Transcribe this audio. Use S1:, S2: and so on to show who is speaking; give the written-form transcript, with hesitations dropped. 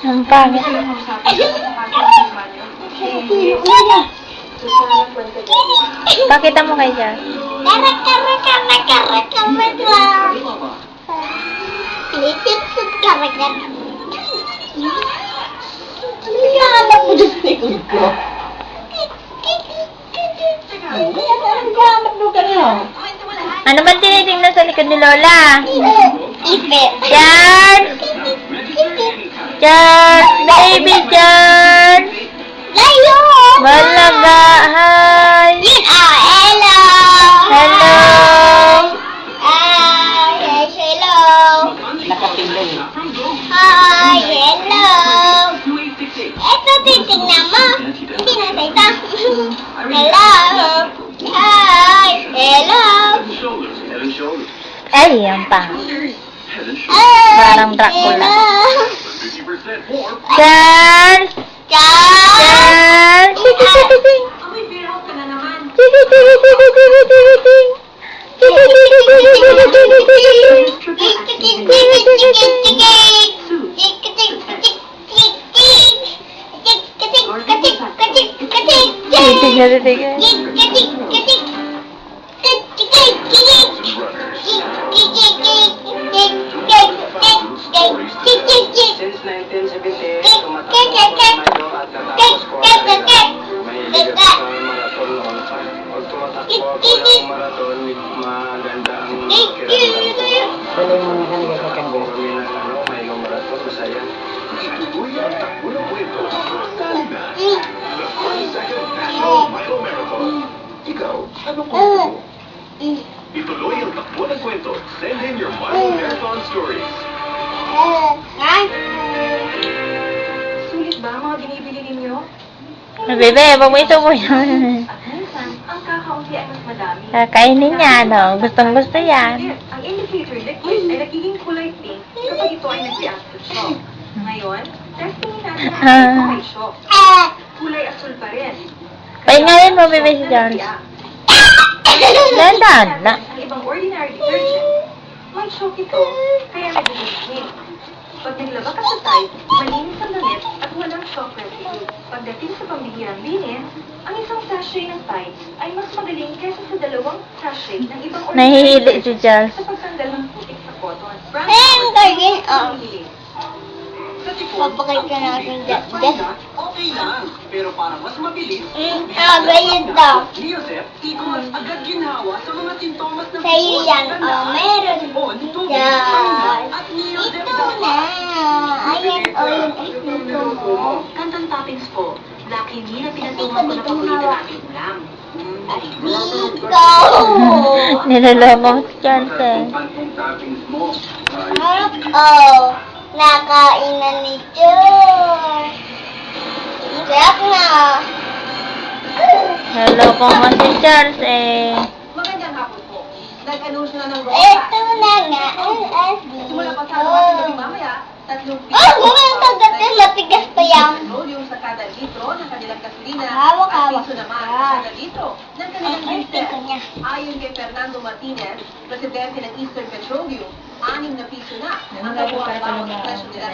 S1: Ang pangit. Pakita mo kay Jan.
S2: Naghahanap mo dyan sa likod ko. Naghahanap mo ka na.
S1: Ano ba tinitingnan sa likod ni Lola?
S2: Ipe.
S1: Jan! Jan! Baby Jan!
S2: Layo!
S1: Malaga! Hi!
S2: Hello!
S1: Hello!
S2: Hi! Hello! Nakapindol. Hi! Hello! Eto, titignan mo. Hindi na salita. Hello! Hi! Hello!
S1: Ay, ang pangit. Parang Dracula. Jan! Jan! Ting-ting-ting-ting! Ting-ting-ting-ting-ting-ting-ting!
S3: Since 1978, tumatapos ako at katapos ko ang mahihigas sa marathon noon. Pag tumatakbo ako ng marathon, maganda ang kiramdam ko. Kami ng may marathon, masaya.
S4: Ituloy ang takbo ng kwento. Tali na. The 42nd National Milo Marathon. Ikaw, anong kwento mo? Ituloy ang takbo ng kwento. Send in your Milo Marathon stories.
S5: Sulit ba ang mga binibili ninyo?
S1: Bebe, wag mo ito mo yun.
S5: At minsan, ang kakaunti ay mas madami.
S1: Kakainin niya, no? Gustong-gusto yan.
S5: Ang indicator liquid ay nagiging kulay pink kapag ito ay nag-react to shock. Ngayon, testingin natin kung may shock. Kulay asul pa rin.
S1: Pahingayin mo, bebe, si Jones. Dandan na.
S5: Ang ibang ordinary detergent, may shock ito, kaya nagiging pink. Pag naglaba ka sa site, malinis ang damit at walang shock residue. Pagdating sa pambihirang linis, ang isang sachet ng Tide ay mas magaling kaysa sa dalawang sachet ng ibang
S1: Nahihili si Jones.
S5: sa pagtanggal ng putik sa cotton.
S2: Ang garden, oh.
S3: Sa tipon,
S2: Papakay ka natin dyan.
S3: okay lang. Pero para mas mabilis,
S2: Ganyan daw.
S3: Joseph, Igor, agad ginhawa sa mga sintomas ng
S2: Sa'yo yan, oh. Meron
S3: tipon, tubig,
S2: yan.
S3: pahinga, at Joseph
S2: Ito na. Ayan, oh, yung ito mo.
S5: Kantang toppings po. Lucky me na pinatuman ko na paborito namin ulam.
S2: Ikaw!
S1: Niloloko si Jones eh.
S2: Harap, oh. Nakain na ni George. Sarap na.
S1: Hello ko nga si Charles eh.
S5: Magandang hapon po. Nag-anunsyo na ng
S2: Ito na nga ang
S5: Simula pa sa
S2: asito.
S5: ating gabi mamaya, 3
S2: Oh, mga kagatin, matigas pa yan.
S5: petroleum sa kada litro ng kanilang gasolina
S2: Hawak-hawak.
S5: at piso naman sa kada litro ng kanilang
S2: Ay,
S5: diesel.
S2: ito niya.
S5: Ayon kay Fernando Martinez, presidente ng Eastern Petroleum, 6 na piso na ang kabuang bawat presyo nila.